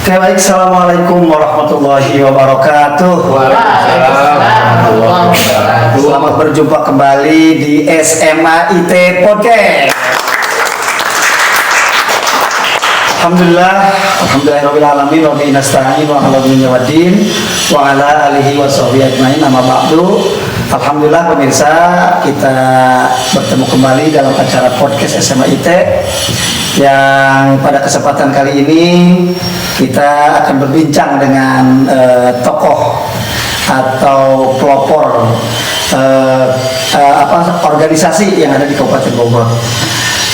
Oke, baik. Assalamualaikum warahmatullahi wabarakatuh. Selamat berjumpa kembali di SMA IT Podcast. Alhamdulillahirrahmanirrahim. Wa bihi nasta'in wa ala dunya waddin wa ala alihi wa sahbihi ajmain. Amma ba'du. Alhamdulillah pemirsa, kita bertemu kembali dalam acara podcast SMA IT yang pada kesempatan kali ini kita akan berbincang dengan tokoh atau pelopor organisasi yang ada di Kabupaten Bogor.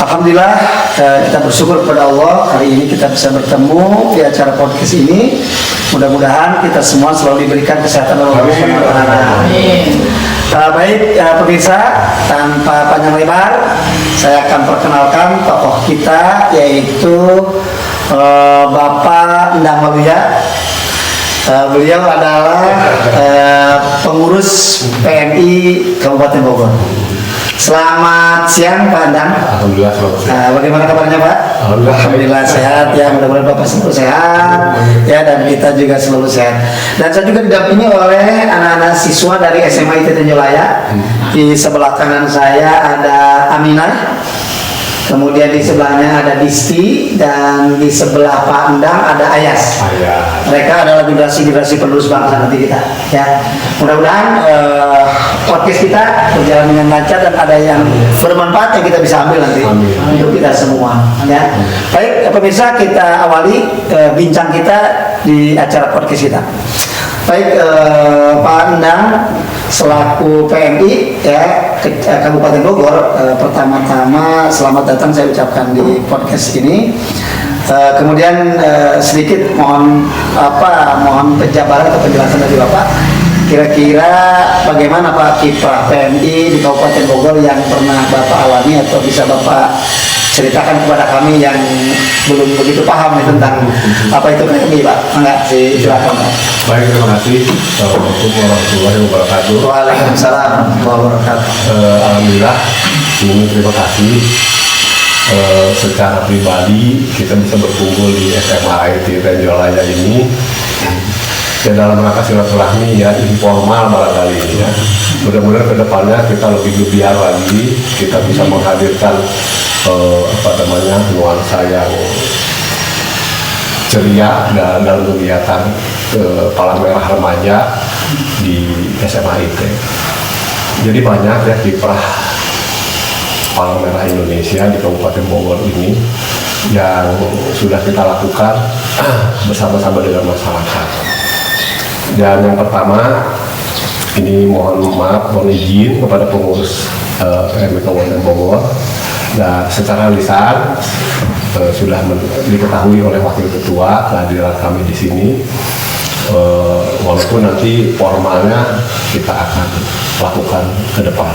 Alhamdulillah kita bersyukur kepada Allah hari ini kita bisa bertemu di acara podcast ini. Mudah-mudahan kita semua selalu diberikan kesehatan oleh Allah Subhanahu wa taala. Baik pemirsa, tanpa panjang lebar saya akan perkenalkan tokoh kita, yaitu Bapak Endang Waluya. Beliau adalah pengurus PMI Kabupaten Bogor. Selamat siang Pak Endang. Alhamdulillah selamat siang. Bagaimana kabarnya Pak? Alhamdulillah sehat ya, mudah-mudahan Bapak selalu sehat ya, dan kita juga selalu sehat. Dan saya juga didampingi oleh anak-anak siswa dari SMA IT Tanjolaya. Di sebelah kanan saya ada Aminah, kemudian di sebelahnya ada Disti, dan di sebelah Pak Endang ada Ayas. Mereka adalah generasi penerus bangsa nanti kita ya. Mudah-mudahan podcast kita berjalan dengan lancar dan ada yang bermanfaat yang kita bisa ambil nanti untuk kita semua ya. Baik pemirsa, kita awali bincang kita di acara podcast kita. Baik Pak Endang selaku PMI ya Kabupaten Bogor, pertama-tama selamat datang saya ucapkan di podcast ini. Kemudian sedikit mohon penjabaran atau penjelasan dari Bapak. Kira-kira bagaimana Pak kiprah PMI di Kabupaten Bogor yang pernah Bapak alami atau bisa Bapak ceritakan kepada kami yang belum begitu paham nih tentang apa itu PMI Pak? Enggak, silakan Pak. Baik, terima kasih. Assalamualaikum warahmatullahi wabarakatuh. Waalaikumsalam warahmatullahi wabarakatuh. Alhamdulillah, ini terima kasih. Secara pribadi kita bisa berkumpul di SMA IT Tanjolaya ini ya dalam rangka silaturahmi ya, informal barangkali ya. Mudah-mudahan kedepannya kita lebih giat lagi, kita bisa menghadirkan nuansa yang ceria dalam kegiatan Palang Merah Remaja di SMA IT. Jadi banyak ya kiprah Palang Merah Indonesia di Kabupaten Bogor ini yang sudah kita lakukan bersama-sama dengan masyarakat. Dan yang pertama, ini mohon izin kepada pengurus PMI Kabupaten Bogor. Nah, secara lisan sudah diketahui oleh Wakil Ketua kehadiran kami di sini. Walaupun nanti formalnya kita akan lakukan ke depan.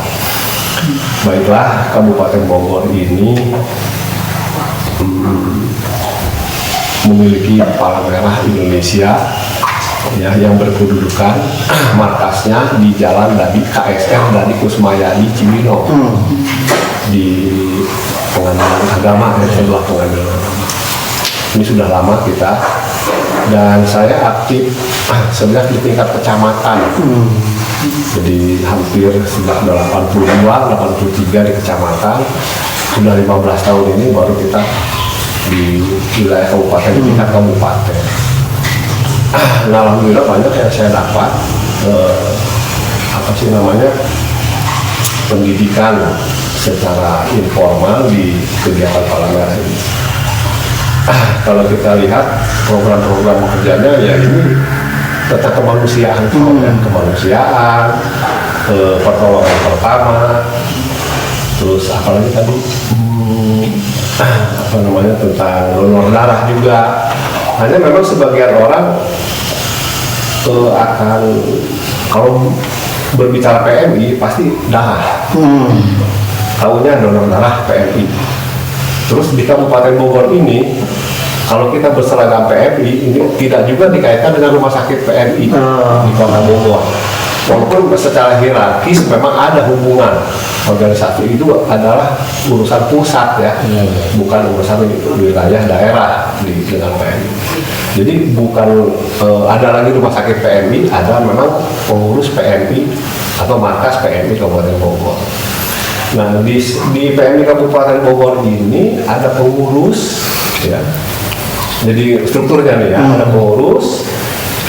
Baiklah, Kabupaten Bogor ini memiliki Palang Merah Indonesia ya, yang berkedudukan markasnya di Jalan Dadi KSR Dadi Kusmayadi Cibinong di Pengadilan Agama ya, sebelah Pengadilan Agama. Ini sudah lama kita, dan saya aktif sejak di tingkat kecamatan. Jadi hampir sejak 82-83 di kecamatan. Sudah 15 tahun ini baru kita di wilayah kabupaten, di tingkat kabupaten. Nah, alhamdulillah banyak yang saya dapat pendidikan secara informal di kegiatan Palang Merah ini. Kalau kita lihat program-program kerjanya ya ini tentang kemanusiaan, pertolongan pertama, terus apalagi tadi tentang donor darah juga. Hanya memang sebagian orang akan kalau berbicara PMI pasti darah, tahunya donor darah PMI. Terus di Kabupaten Bogor ini kalau kita berseragam PMI ini tidak juga dikaitkan dengan rumah sakit PMI di Kota Bogor. Walaupun secara hierarkis memang ada hubungan, organisasi itu adalah urusan pusat ya, bukan urusan wilayah daerah dengan PMI. Jadi bukan ada lagi rumah sakit PMI, ada memang pengurus PMI atau markas PMI Kabupaten Bogor. Nah di PMI Kabupaten Bogor ini ada pengurus, ya. Jadi strukturnya nih ya, ada pengurus,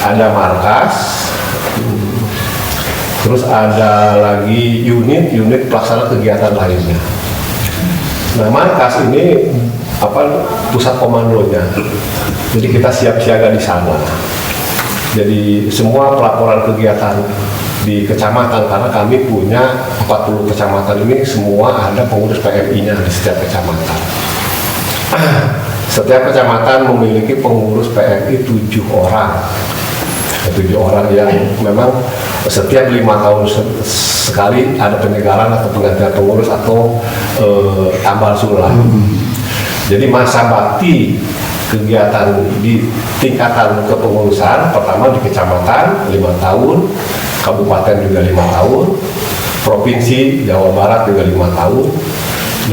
ada markas, terus ada lagi unit pelaksana kegiatan lainnya. Nah markas ini pusat komandonya. Jadi kita siap siaga di sana. Jadi semua pelaporan kegiatan di kecamatan, karena kami punya 40 kecamatan ini semua ada pengurus PMI-nya di setiap kecamatan. Setiap kecamatan memiliki pengurus PMI 7 orang. 7 orang yang memang setiap 5 tahun sekali ada penyegaran atau penggantian pengurus atau tambal sulam. Jadi masa bakti kegiatan di tingkatan kepengurusan pertama di kecamatan 5 tahun, kabupaten juga 5 tahun, provinsi Jawa Barat juga 5 tahun,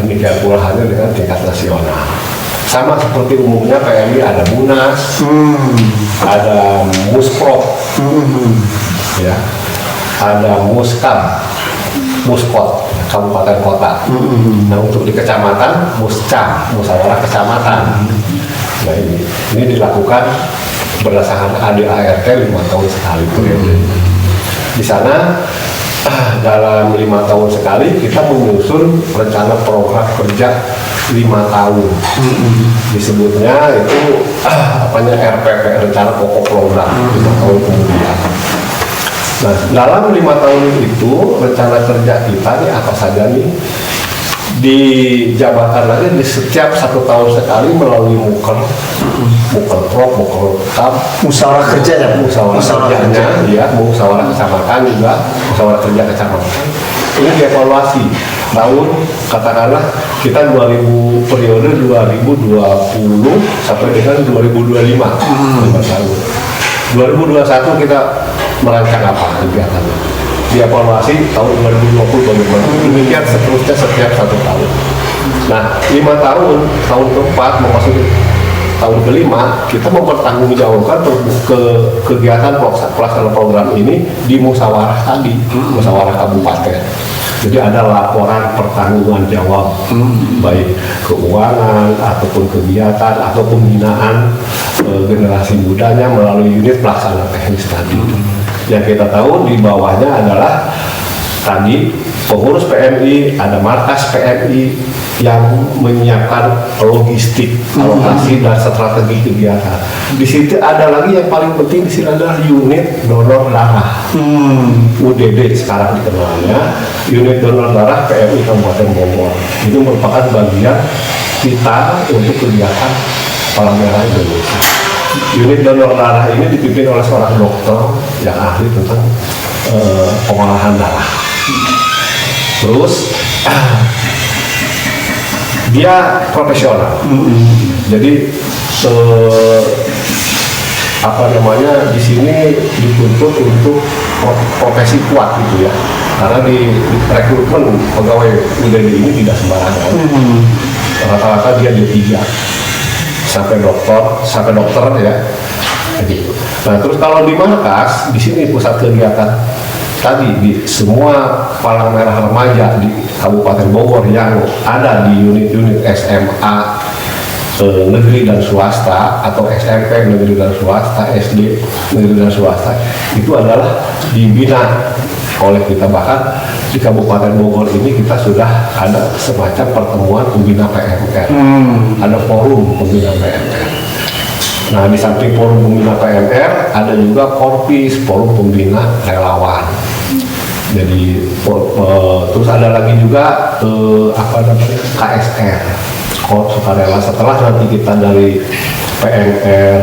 demikian pula halnya dengan tingkat nasional. Sama seperti umumnya PMI ada Munas, ada Musprov, ya, ada Muskam, Muskot, kabupaten kota. Nah untuk di kecamatan Muscam, musyawarah kecamatan. Nah ini dilakukan berdasarkan ADART 5 tahun sekali periode. Di sana dalam 5 tahun sekali kita menyusun rencana program kerja 5 tahun. Disebutnya itu RPP, rencana pokok program 5 tahun kemudian. Nah dalam 5 tahun itu rencana kerja kita nih apa saja nih dijabarkan lagi di setiap 1 tahun sekali melalui muker prop, muker kam, Musyawarah kerja ya, musyawarah kerjanya, ya, musyawarah kecamatan juga, musyawarah kerja kecamatan. Ini dievaluasi tahun, katakanlah kita 2000 periode 2020 sampai dengan 2025, 5 tahun. 2021 kita merancang apa kegiatannya, dievaluasi tahun 2020 bagaimana, demikian seterusnya setiap 1 tahun. Nah 5 tahun, tahun keempat memasuki tahun kelima, kita mempertanggungjawabkan ke kegiatan pelaksanaan program ini di musyawarah tadi, musyawarah kabupaten. Jadi ada laporan pertanggungan jawab, baik keuangan ataupun kegiatan atau pembinaan generasi mudanya melalui unit pelaksana teknis tadi. Yang kita tahu di bawahnya adalah tadi pengurus PMI, ada markas PMI yang menyiapkan logistik, alokasi dan strategi kegiatan. Di situ ada lagi yang paling penting di sini adalah unit donor darah, UDD sekarang dikenalnya, unit donor darah PMI Kabupaten Bogor. Itu merupakan bagian kita untuk kegiatan Palang Merah Indonesia. Unit donor darah ini dipimpin oleh seorang dokter yang ahli tentang pengolahan darah. Terus dia profesional, jadi di sini dituntut untuk profesi kuat gitu ya, karena di rekrutmen pegawai UDD ini tidak sembarangan. Rata-rata dia D3 sampai dokter ya, gitu. Nah terus kalau di markas di sini pusat kegiatan tadi di semua Palang Merah remaja di Kabupaten Bogor yang ada di unit-unit SMA negeri dan swasta atau SMP negeri dan swasta, SD negeri dan swasta itu adalah dibina oleh kita. Bahkan di Kabupaten Bogor ini kita sudah ada semacam pertemuan pembina PMR, ada forum pembina PMR. Nah di samping forum pembina PMR ada juga Korpis, forum pembina relawan. Jadi terus ada lagi juga KSR, Korps Sukarela. Setelah nanti kita dari PMR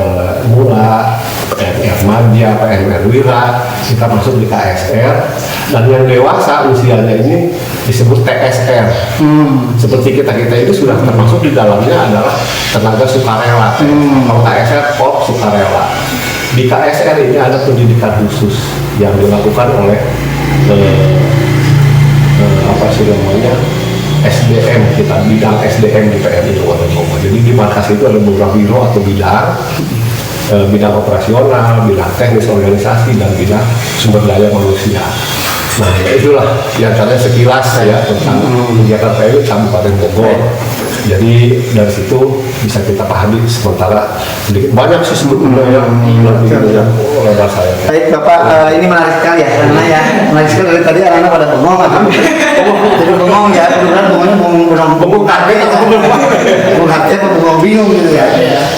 Mula, PMR Madya, PMR Wira, kita masuk di KSR. Dan yang dewasa usianya ini disebut TSR. Seperti kita itu sudah termasuk di dalamnya adalah tenaga sukarela. Kalau KSR, Korps Sukarela. Di KSR ini ada pendidikan khusus yang dilakukan oleh SDM kita, bidang SDM di PMI Kabupaten Bogor. Jadi di markas itu ada beberapa biro atau bidang bidang operasional, bidang teknis organisasi, dan bidang sumber daya manusia. Nah, ya itulah yang katanya sekilas ya tentang kegiatan PMI Kabupaten Bogor. Jadi dari situ bisa kita pahami sementara sedikit banyak sih sebetulnya yang lebih lebar saya. Baik Bapak, ini menarik sekali ya, karena ya menarik sekali dari tadi anak-anak pada bengong atau jadi bengong ya, kemudian bengongnya bengong kaget atau bengong hati atau bengong bingung gitu ya.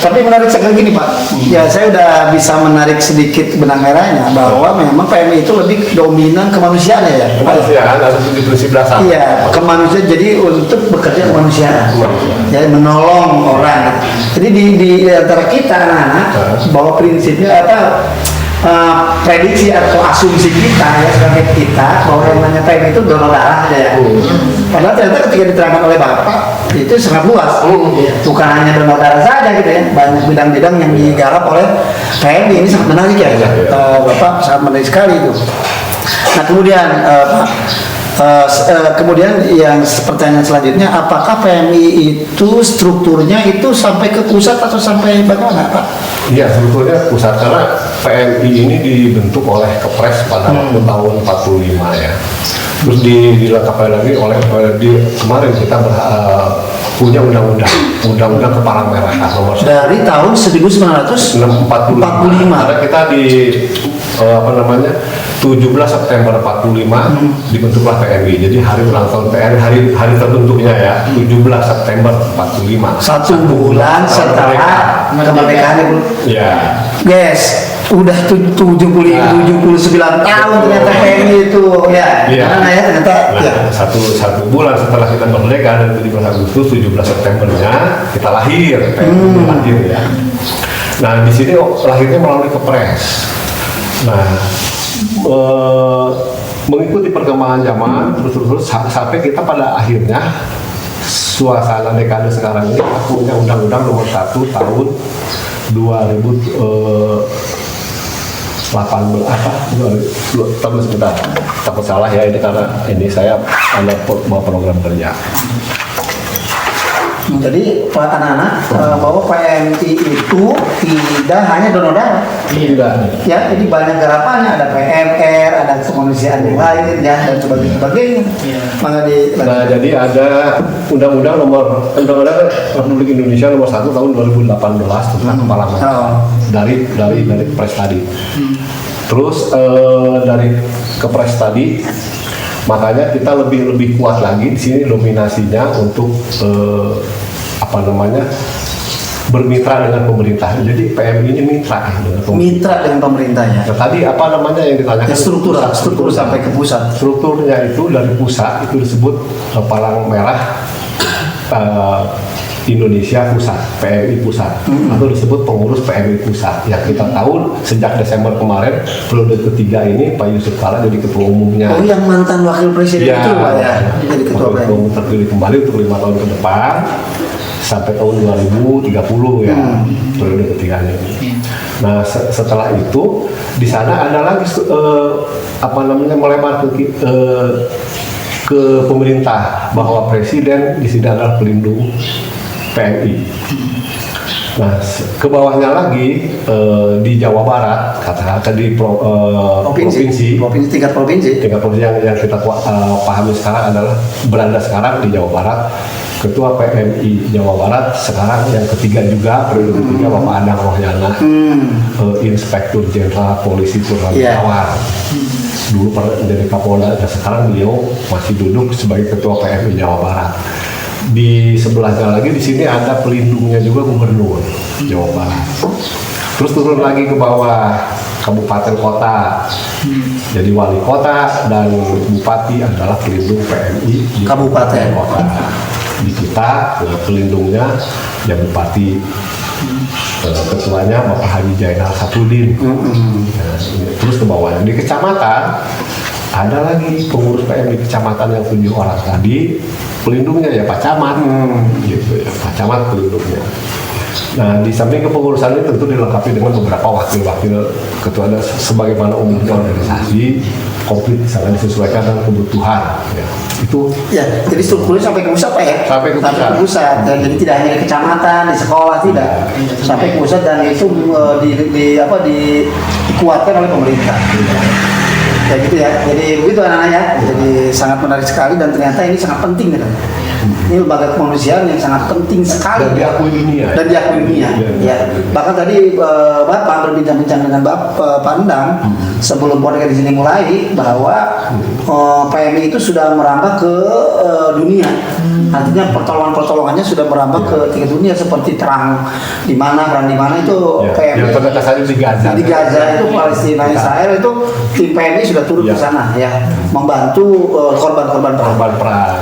Tapi menarik sekali gini Pak, ya saya udah bisa menarik sedikit benang merahnya bahwa memang PMI itu lebih dominan kemanusiaan ya. Kemanusiaan harus di prinsip dasar. Iya, kemanusiaan jadi untuk bekerja kemanusiaan. Ya, menolong orang. Jadi di antara kita anak-anak bahwa prinsipnya atau prediksi atau asumsi kita ya sebagai kita bahwa yang namanya PMI itu donor darah aja ya. Padahal ternyata ketika diterangkan oleh Bapak itu sangat luas. Bukan hanya donor darah saja gitu ya. Banyak bidang-bidang yang digarap oleh PMI. Ini sangat menarik ya. Bapak sangat menarik sekali itu. Nah kemudian Pak, kemudian yang pertanyaan selanjutnya, apakah PMI itu strukturnya itu sampai ke pusat atau sampai bagaimana Pak? Iya, sebetulnya pusat karena PMI ini dibentuk oleh Kepres pada waktu tahun 45 ya. Terus dilengkapi lagi oleh kemarin kita punya undang-undang Kepala Merah nomor dari tahun 1945. Karena kita di 17 September 45 dibentuklah PMI. Jadi hari ulang tahun PMI, hari terbentuknya ya 17 September 45. Satu bulan setelah kemerdekaan. Ya. Guys, udah 79 tahun ternyata PMI itu ya. Karena ya ternyata ya. Satu bulan setelah kita merdeka dan 17 Agustus 17 Septembernya kita lahir, PMI lahir ya. Nah di sini lahirnya melalui Kepres. Nah mengikuti perkembangan zaman terus sampai kita pada akhirnya suasana dekade sekarang ini punya Undang-Undang Nomor 1 Tahun 2018 sebentar takut salah ya ini karena ini saya ada program kerja. Jadi anak-anak bahwa PMI itu tidak hanya donor darah. Tidak. Ya, jadi banyak garapannya, ada PMR, ada kemanusiaan yang lain ya dan sebagainya. Nah, jadi ada Undang-Undang Republik Indonesia Nomor 1 Tahun 2018 tentang Kepala Merah. Dari Kepres tadi. Terus dari Kepres tadi makanya kita lebih kuat lagi di sini dominasinya untuk bermitra dengan pemerintah. Jadi PMI ini mitra dengan pemerintahnya. Nah, tadi yang ditanyakan struktur sampai ke pusat. Strukturnya itu dari pusat itu disebut Palang Merah Indonesia Pusat, PMI Pusat, atau disebut pengurus PMI Pusat. Yang kita tahu sejak Desember kemarin periode ketiga ini Pak Yusuf Kala jadi ketua umumnya. Oh, yang mantan wakil presiden itu Pak ya, jadi ketua umum terpilih kembali untuk 5 tahun ke depan sampai tahun 2030 ya periode ketiganya ini. Nah setelah itu di sana ada lagi melebar ke pemerintah bahwa presiden di sini adalah pelindung PMI. Nah, ke bawahnya lagi di Jawa Barat, katakan di provinsi tingkat provinsi yang kita pahami sekarang adalah berada sekarang di Jawa Barat. Ketua PMI Jawa Barat sekarang yang ketiga juga periode ketiga Bapak Adang Rohyana, Inspektur Jenderal Polisi Purnawirawan. Dulu pernah menjadi Kapolda dan sekarang beliau masih duduk sebagai Ketua PMI Jawa Barat. Di sebelahnya lagi di sini ada pelindungnya juga Gubernur Jawa Barat. Terus turun lagi ke bawah kabupaten kota. Jadi wali kota dan bupati adalah pelindung PMI di kabupaten kota. Di kita pelindungnya ya bupati. Ketuanya Bapak Haji Jainal Sapudin. Nah, terus ke bawahnya di kecamatan ada lagi pengurus PMI kecamatan yang 7 orang tadi, pelindungnya ya Pak Camat, gitu ya, Pak Camat pelindungnya. Nah di samping kepengurusan ini tentu dilengkapi dengan beberapa wakil-wakil ketua sebagaimana umumnya organisasi komplit, sangat disesuaikan dengan kebutuhan. Ya. Itu Ya, jadi strukturnya sampai ke pusat Pak ya? Sampai ke pusat. Dan jadi tidak hanya di kecamatan, di sekolah tidak, sampai ke pusat dan itu dikuatkan oleh pemerintah. Ya gitu ya. Jadi begitu anak-anak ya. Jadi sangat menarik sekali dan ternyata ini sangat penting gitu. Ini lembaga kemanusiaan yang sangat penting sekali dan diakui dunia. dan diakui dunia. Ya. Bahkan tadi Bapak berbincang-bincang dengan Bapak Pandang sebelum podcast di sini mulai bahwa PMI itu sudah merambah ke dunia. Artinya pertolongannya sudah merambah ke tingkat dunia seperti perang di mana itu PMI. Yang terdekat saja di Gaza. Di Gaza itu Palestina Israel itu tim PMI sudah turun ke sana ya membantu korban-korban perang.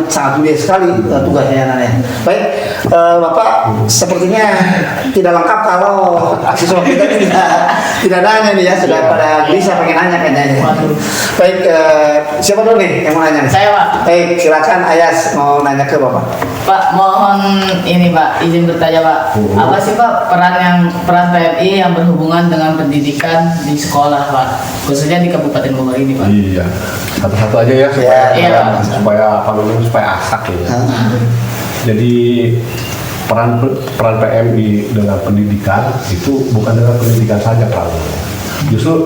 Sangat mulia sekali tugasnya anaknya. Baik, Bapak sepertinya tidak lengkap kalau siswa kita tidak nanya nih ya, sudah pada bisa pengen nanya kayaknya. Baik, siapa dulu nih yang mau nanya? Saya, Pak. Baik, silakan Ayas mau nanya ke Bapak. Pak, mohon ini Pak, izin bertanya Pak. Apa sih Pak peran PMI yang berhubungan dengan pendidikan di sekolah Pak, khususnya di Kabupaten Bogor ini Pak? Iya, satu-satu aja ya supaya supaya asak ya. Jadi peran PMI dengan pendidikan itu bukan dengan pendidikan saja Pak. Justru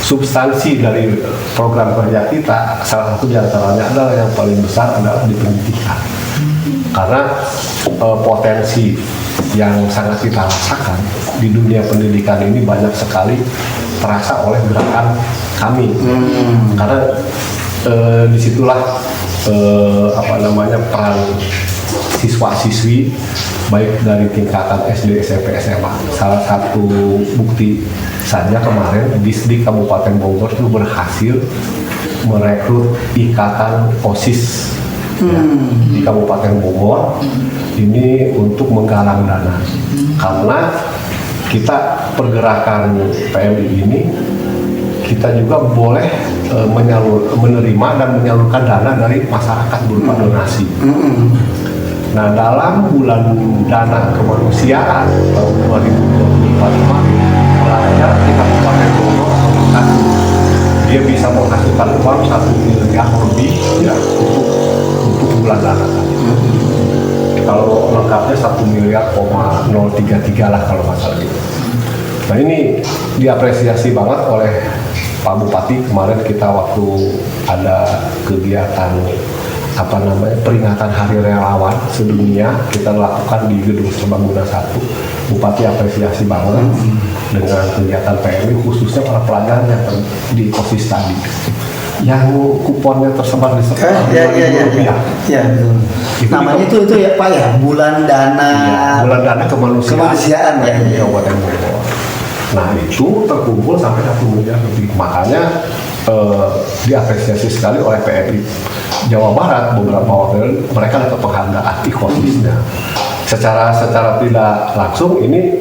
substansi dari program kerja kita salah satu diantaranya adalah yang paling besar adalah di pendidikan. Karena potensi yang sangat kita rasakan di dunia pendidikan ini banyak sekali terasa oleh gerakan kami. Karena disitulah peran siswa-siswi baik dari tingkatan SD, SMP, SMA. Salah satu bukti saja kemarin Disdik Kabupaten Bogor itu berhasil merekrut ikatan OSIS di Kabupaten Bogor ini untuk menggalang dana. Karena kita pergerakan PMI ini kita juga boleh menerima dan menyalurkan dana dari masyarakat berupa donasi. Nah, dalam bulan dana kemanusiaan tahun 2024 kemarin, pelajar di Kabupaten Bogor dia bisa menghasilkan uang 1 miliar lebih ya untuk bulan dana tadi. Kalau lengkapnya 1 miliar 033 lah kalau nggak salah gitu. Nah, ini diapresiasi banget oleh Pak Bupati. Kemarin kita waktu ada kegiatan peringatan Hari Relawan Sedunia kita lakukan di Gedung Serbaguna 1. Bupati apresiasi banget dengan kegiatan PMI khususnya para pelajar yang di OSIS tadi yang kuponnya tersebar di sekolah. Iya, betul. Namanya itu ya Pak ya, bulan dana kemanusiaan ya. Kabupaten Bogor. Nah, itu terkumpul sampai 1 miliar lebih. Makanya diapresiasi sekali oleh PMI Jawa Barat. Beberapa waktu mereka dapat penghargaan IKOSISnya. Secara tidak langsung ini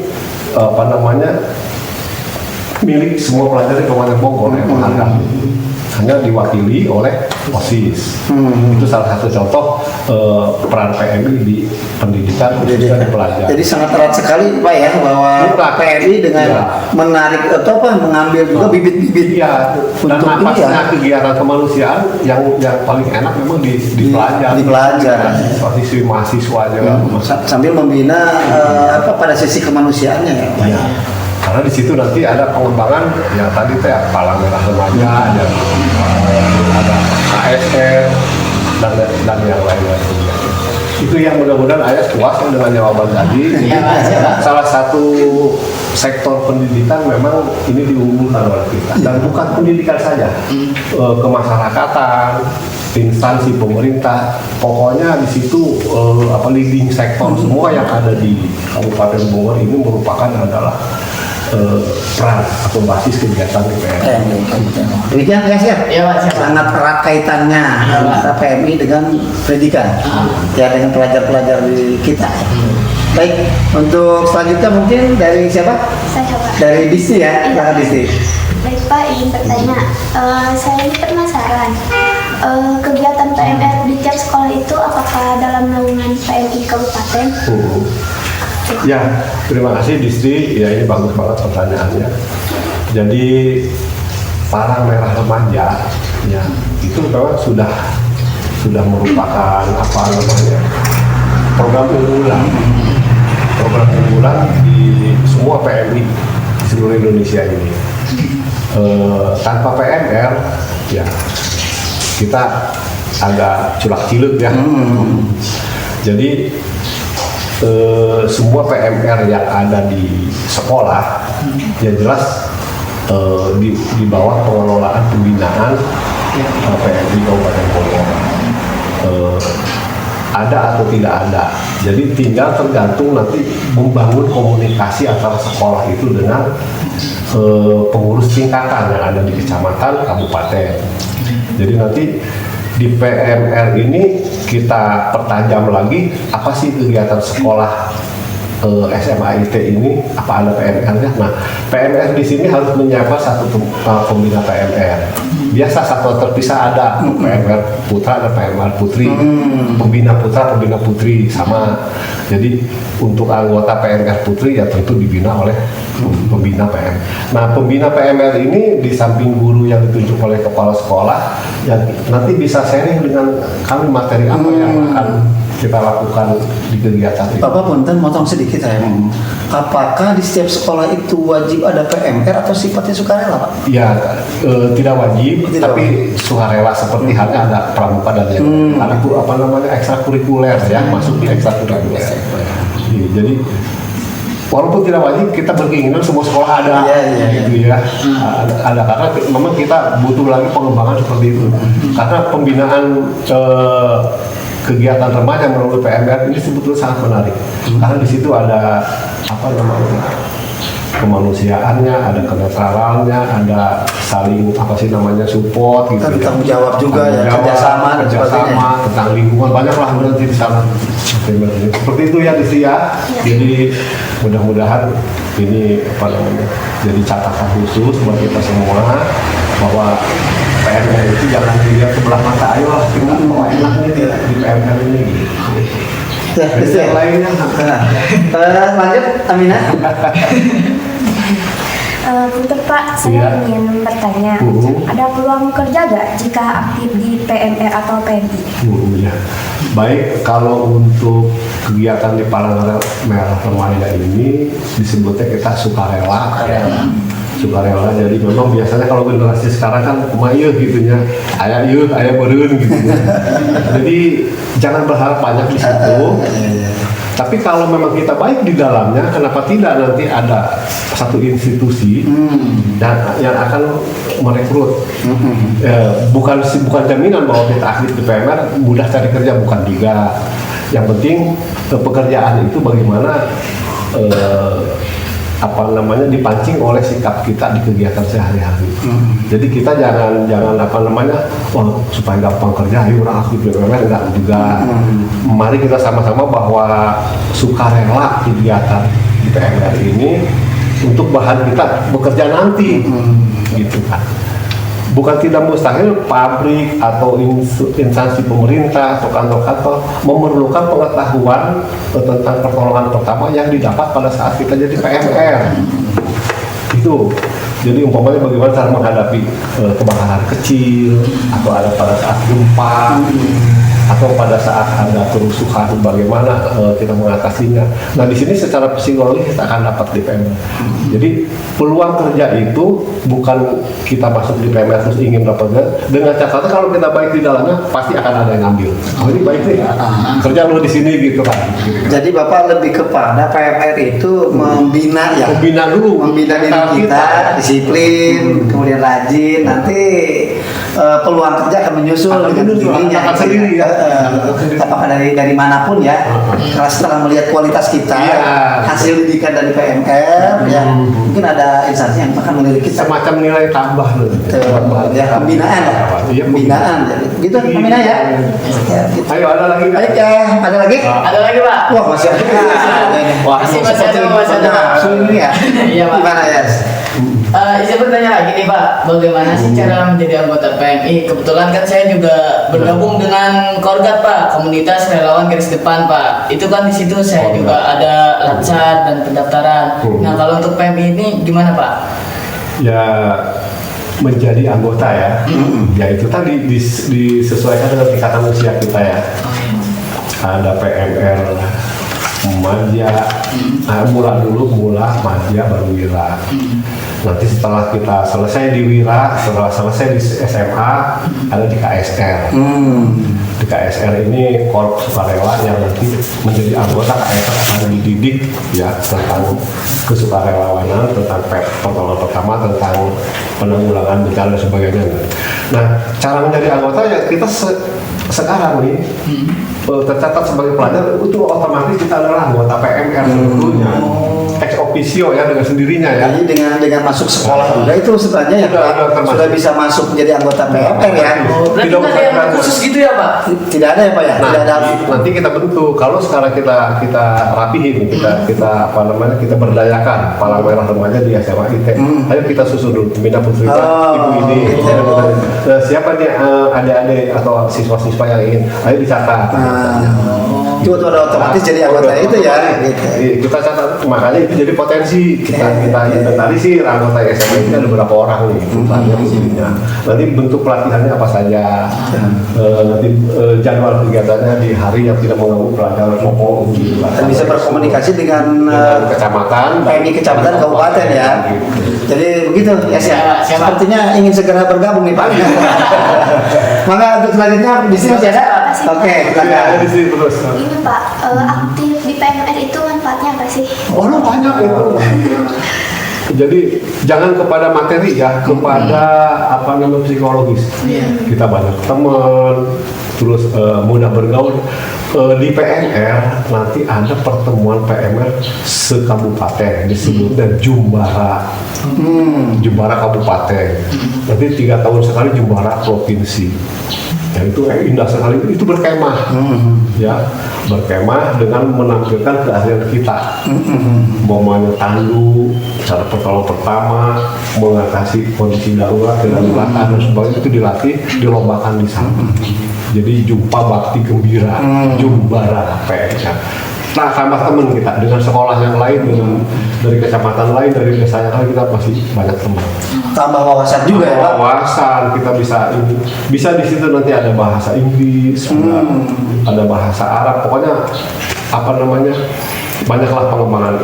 milik semua pelajar di Kabupaten Bogor yang penghargaan. Hanya diwakili oleh OSIS. Itu salah satu contoh peran PMI di pendidikan khususnya di pelajar. Jadi sangat erat sekali Pak ya bahwa PMI dengan menarik mengambil juga bibit-bibit dan napasnya kegiatan kemanusiaan yang paling enak memang di pelajar. Di pelajar. Siswi mahasiswa juga. Sambil membina pada sisi kemanusiaannya ya Pak. Ya. Karena di situ nanti ada pengembangan yang tadi Palang Merah Remaja, ada ASN dan yang lain-lain. Itu yang mudah-mudahan Ayas puas dengan jawaban tadi. Salah satu sektor pendidikan memang ini diunggulkan oleh kita dan bukan pendidikan saja, kemasyarakatan, instansi pemerintah, pokoknya di situ leading sektor semua yang ada di Kabupaten Bogor ini merupakan adalah peran atau basis kegiatan di PMI. Demikian ya siap. Sangat erat kaitannya antara PMI dengan pendidikan, ya dengan pelajar-pelajar di kita. Baik, untuk selanjutnya mungkin dari siapa? Saya Pak. Dari Disti ya, silakan Disti. Baik Pak, ingin bertanya. Saya ini penasaran. Kegiatan PMR di tiap sekolah itu apakah dalam naungan PMI Kabupaten? Ya, terima kasih Disti. Ya, ini bagus banget pertanyaannya. Jadi Palang Merah Remaja, ya itu memang sudah merupakan apa namanya program unggulan di semua PMI di seluruh Indonesia ini. Tanpa PMR, ya kita agak culak-ciluk ya. Jadi semua PMR yang ada di sekolah, ya jelas di bawah pengelolaan pembinaan PMI Kabupaten Bogor. Ada atau tidak ada, jadi tinggal tergantung nanti membangun komunikasi antara sekolah itu dengan pengurus tingkatan yang ada di kecamatan, kabupaten. Jadi nanti di PMR ini kita pertajam lagi apa sih kegiatan sekolah SMA IT ini, apa ada PMR-nya. Nah, PMR di sini harus menyiapkan satu pembina PMR. Biasa satuan terpisah ada PMR putra, ada PMR putri, pembina putra, pembina putri sama. Jadi untuk anggota PMR putri ya tentu dibina oleh pembina PMR. Nah, pembina PMR ini di samping guru yang ditunjuk oleh kepala sekolah, ya nanti bisa sharing dengan kami materi apa yang akan kita lakukan di kegiatan itu. Bapak punten motong sedikit ya. Apakah di setiap sekolah itu wajib ada PMR atau sifatnya sukarela, Pak? Ya, tidak wajib, tapi sukarela seperti halnya ada pramuka dan yang ada itu apa namanya ekstrakurikuler ya, masuk di ekstrakurikuler. Jadi walaupun tidak wajib, kita berkeinginan semua sekolah ada, gitu ya. Ada karena memang kita butuh lagi pengembangan seperti itu. Karena pembinaan kegiatan remaja melalui PMR ini sebetulnya sangat menarik. Karena di situ ada apa namanya kemanusiaannya, ada kenetralannya, ada saling apa sih namanya support gitu. Kan tanggung jawab juga ya, kerjasama dan sebagainya. Tentang lingkungan banyak lah berarti di sana. Seperti itu ya Desi ya. Jadi mudah-mudahan ini apa namanya jadi catatan khusus buat kita semua bahwa PMR itu jangan dilihat sebelah mata, ayo lah kita mau enaknya di PMR ini. Ya, yang lainnya. Lanjut, Aminah. Punten Pak, saya ingin bertanya, ada peluang kerja gak jika aktif di PMR atau PMI? Ya. Baik, kalau untuk kegiatan di Palang Merah Remaja ini disebutnya kita sukarela. Sukarela, jadi memang biasanya kalau generasi sekarang kan kumaha gitu nya, aya beureun gitu. Jadi jangan berharap banyak di situ. Tapi kalau memang kita baik di dalamnya, kenapa tidak nanti ada satu institusi yang akan merekrut. Bukan jaminan bahwa kita aktif di PMR mudah cari kerja, bukan juga. Yang penting pekerjaan itu bagaimana apa namanya dipancing oleh sikap kita di kegiatan sehari-hari. Jadi kita jangan apa namanya supaya gampang kerja, ayo orang aktif di PMR, enggak juga. Mari kita sama-sama bahwa sukarela kegiatan di PMR ini untuk bahan kita bekerja nanti, gitu kan. Bukan tidak mustahil pabrik atau instansi pemerintah atau kantor-kantor memerlukan pengetahuan tentang pertolongan pertama yang didapat pada saat kita jadi PMR. Itu. Jadi umpamanya bagaimana cara menghadapi kebakaran kecil atau ada pada saat gempa atau pada saat ada kerusuhan bagaimana kita mengatasinya. Nah di sini secara psikologis kita akan dapat di PMR. Jadi peluang kerja itu bukan kita masuk di PMR terus ingin dapat dengan catatan kalau kita baik di dalamnya pasti akan ada yang ngambil. Oh ini baik nih, kerja lo di sini gitu kan. Jadi Bapak lebih kepada PMR itu membina ya. Membina dulu. Membina diri kita, disiplin, kemudian rajin. Nanti peluang kerja akan menyusul dengan dirinya. Akan sendiri ya. Apakah dari manapun ya, karena setelah melihat kualitas kita, hasil didikan dari PMR, ya mungkin ada instansi yang akan melirik kita. Semacam nilai tambah loh. Ya, pembinaan lah, pembinaan. Gitu, pembinaan ya. Gitu. Ayo ada lagi. Baik ya, ada lagi? Ada lagi Pak. Wah masih ada. Wah Masih ada. Ini ya. Iya Pak. Gimana ya? Saya bertanya lagi nih Pak, bagaimana sih cara menjadi anggota PMI? Kebetulan kan saya juga bergabung dengan Korgat Pak, Komunitas Relawan Garis Depan Pak. Itu kan di situ saya juga ada latsar dan pendaftaran. Nah kalau untuk PMI ini gimana Pak? Ya menjadi anggota ya, ya itu tadi disesuaikan dengan tingkatan usia kita ya. Ada PMR Madya, mula Madya baru Wira. Nanti setelah kita selesai di Wira, setelah selesai di SMA, ada di KSR. Di KSR ini korps sukarela yang nanti menjadi anggota KSR akan dididik ya tentang kesukarelawanan, tentang pertolongan pertama, tentang penanggulangan bencana dan sebagainya. Nah, cara menjadi anggota ya kita sekarang nih tercatat sebagai pelajar itu otomatis kita adalah anggota PMR sebetulnya, ex officio ya dengan sendirinya ya. Jadi dengan masuk sekolah juga itu sebenarnya ya sudah bisa masuk menjadi anggota PMR ya. Berarti Tidak nggak ada yang khusus gitu ya Pak? Tidak ada ya Pak ya? Nah, Tidak ada. nanti kita bentuk. Kalau sekarang kita rapihin, kita apa namanya, kita berdayakan Palang Merah Remaja di SMA IT. Ayo kita susun dulu pembina putri ibu ini. Siapa nih adik-adik atau siswa-siswa yang ingin? Ayo dicatat. Itu otomatis jadi anggota itu ya. Gitu. Kita catat, makanya itu jadi potensi kita tadi sih anggota SMA ini ada berapa orang nih banyak di sininya. Nanti bentuk pelatihannya apa saja, nanti jadwal kegiatannya di hari yang tidak mengganggu pelajaran pokok gitu. Dan bisa berkomunikasi dengan kecamatan, PMI kecamatan kabupaten ya. Jadi begitu ya sih. Sepertinya ingin segera bergabung nih Pak. Maka untuk selanjutnya di sini ada. Oke, silakan. Di sini terus. Ini Pak, aktif di PMR itu manfaatnya apa sih? Orang banyak itu. Jadi jangan kepada materi ya, kepada apa namanya psikologis. Kita banyak teman, terus mudah bergaul. Di PMR nanti ada pertemuan PMR sekabupaten disebutnya Jumbara. Jumbara kabupaten. Nanti 3 tahun sekali Jumbara provinsi. Dan itu indah sekali, itu berkemah, ya berkemah dengan menampilkan keahlian kita, umpamanya tandu, cara pertolongan pertama, mengatasi kondisi darurat, kedaruratan dan sebagainya itu dilatih, dilombakan di sana. Jadi jumpa bakti gembira, Jumbara PMR. Nah, sama teman kita dengan sekolah yang lain, dengan dari kecamatan lain, dari desa yang lain, kita masih banyak teman. Tambah wawasan juga ya Pak. Wawasan kita bisa di situ nanti ada bahasa Inggris, ada bahasa Arab, pokoknya apa namanya banyaklah pengembangan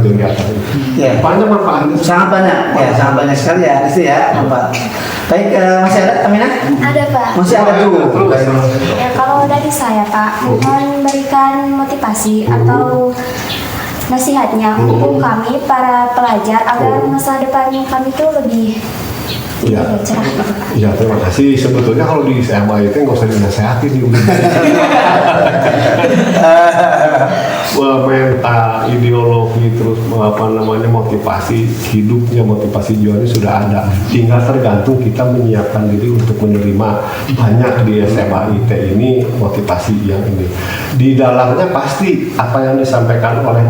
kegiatan ini. Ya. Banyak manfaatnya. Sangat banyak, ya sangat banyak sekali ya di sini ya manfaat. Baik, masih ada Aminah? Ada Pak. Masih ada tuh. Ya, kalau dari saya Pak, mohon berikan motivasi atau nasihatnya untuk kami para pelajar agar masa depan kami itu lebih Ya. cerah gitu Pak. Ya, terima kasih. Sebetulnya kalau di SMA itu nggak usah dinasehatin di mental, ideologi, terus apa namanya motivasi hidupnya, motivasi jualnya sudah ada. Tinggal tergantung kita menyiapkan diri untuk menerima. Banyak di SMA IT ini motivasi yang ini. Di dalamnya pasti apa yang disampaikan oleh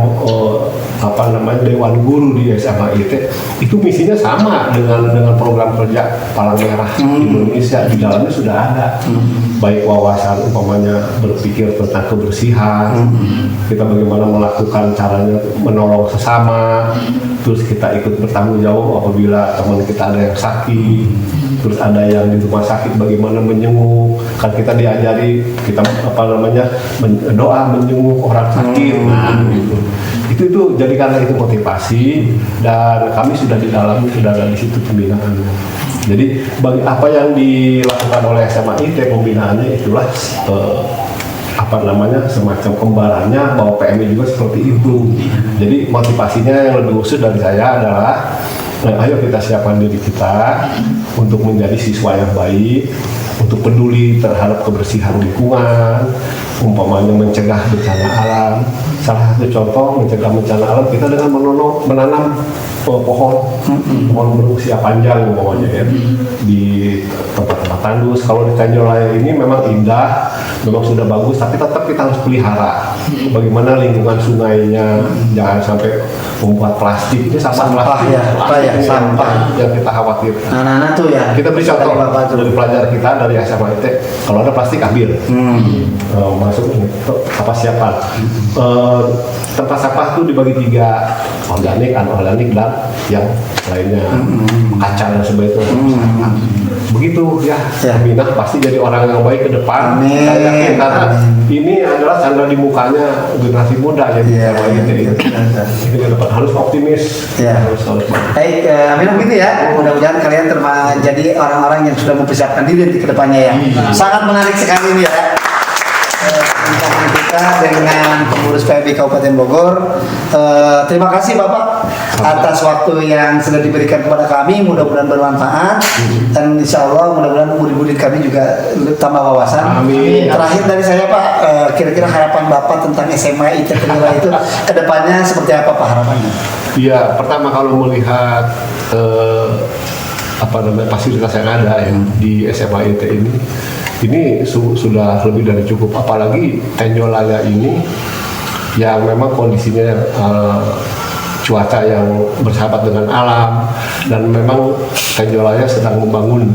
apa namanya Dewan Guru di SMA IT itu misinya sama dengan program kerja Palang Merah Indonesia. Di dalamnya sudah ada baik wawasan umpamanya berpikir tentang kebersihan, kita bagaimana melakukan caranya menolong sesama, terus kita ikut bertanggung jawab apabila teman kita ada yang sakit, terus ada yang di rumah sakit bagaimana menyenguk, kan kita diajari kita apa namanya doa menyenguk orang sakit, gitu. Itu jadi karena itu motivasi dan kami sudah di dalam sudah ada di situ pembinaannya. Jadi bagi apa yang dilakukan oleh SMA IT pembinaannya itulah apa namanya semacam kembarannya bahwa PMI juga seperti itu. Jadi motivasinya yang lebih khusus dari saya adalah ayo kita siapkan diri kita untuk menjadi siswa yang baik, untuk peduli terhadap kebersihan lingkungan, umpamanya mencegah bencana alam. Salah satu contoh mencegah bencana alam kita dengan menanam pohon berusia panjang umpamanya ya di tempat-tempat tandus. Kalau di Tanjolaya ini memang indah, memang sudah bagus, tapi tetap kita harus pelihara. Bagaimana lingkungan sungainya, jangan sampai membuat plastik. Ini sampah plastik, sampah yang kita khawatir. Anak-anak tuh ya. Kita beri contoh Dari Bapak tuh. dari pelajar kita dari SMA IT, kalau ada plastik ambil, masuk ini apa siapan. Tempat sampah itu dibagi 3, organik, anorganik, dan yang lainnya, kaca dan sebagainya. Begitu ya, Minah pasti jadi orang yang baik ke depan. Amin. Saya yakin karena ini adalah tanda di mukanya generasi muda ya di SMA IT ini. Ini ke depan harus optimis, harus Baik, amin begitu ya. Mudah-mudahan kalian menjadi orang-orang yang sudah mempersiapkan diri di kedepannya ya. Sangat menarik sekali ini ya. Perbicaraan kita dengan pengurus PMI Kabupaten Bogor. Terima kasih Bapak atas waktu yang sudah diberikan kepada kami. Mudah-mudahan bermanfaat dan insya Allah mudah-mudahan murid-murid kami juga tambah wawasan. Amin. Terakhir dari saya Pak, kira-kira harapan Bapak tentang SMA IT Tenggara itu kedepannya seperti apa Pak harapannya? Iya, pertama kalau melihat fasilitas yang ada ya di SMA IT ini sudah lebih dari cukup. Apalagi Tanjolaya ini yang memang kondisinya cuaca yang bersahabat dengan alam, dan memang Tanjolaya sedang membangun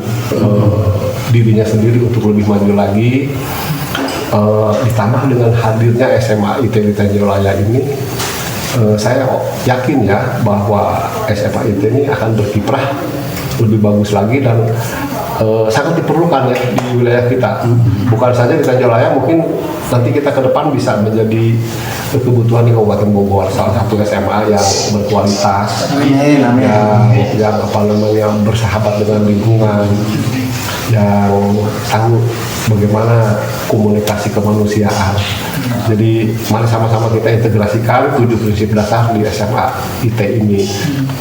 dirinya sendiri untuk lebih maju lagi. Ditambah dengan hadirnya SMA IT di Tanjolaya ini, saya yakin ya bahwa SMA IT ini akan berkiprah lebih bagus lagi dan sangat diperlukan ya di wilayah kita. Bukan saja di Tanjolaya, mungkin nanti kita ke depan bisa menjadi kebutuhan di Kabupaten Bogor, salah satu SMA yang berkualitas, yang bersahabat dengan lingkungan, yang tahu bagaimana komunikasi kemanusiaan. Jadi mari sama-sama kita integrasikan 7 prinsip dasar di SMA IT ini.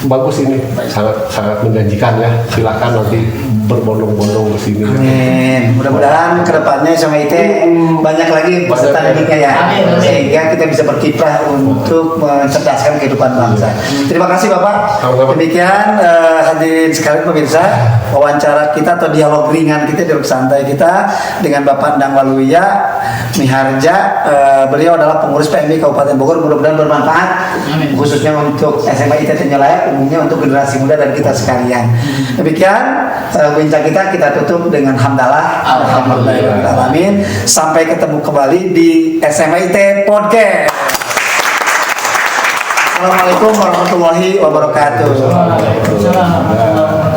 Bagus ini, sangat menjanjikan ya. Silakan nanti berbondong-bondong ke sini. Amin. Mudah-mudahan kedepannya SMA IT banyak lagi peserta didiknya ya, sehingga kita bisa berkiprah untuk mencerdaskan kehidupan bangsa. Terima kasih Bapak. Demikian hadirin sekalian pemirsa, wawancara kita atau dialog ringan kita, dialog santai kita dengan Bapak Endang Waluya Miharja. Beliau adalah pengurus PMI Kabupaten Bogor. Mudah-mudahan bermanfaat, khususnya untuk SMA IT Tenjolaya, umumnya untuk generasi muda dan kita sekalian. Demikian bincang kita tutup dengan hamdalah. Alhamdulillahirrahmanirrahim. Sampai ketemu kembali di SMA IT Podcast. Assalamualaikum warahmatullahi wabarakatuh. Waalaikumsalam.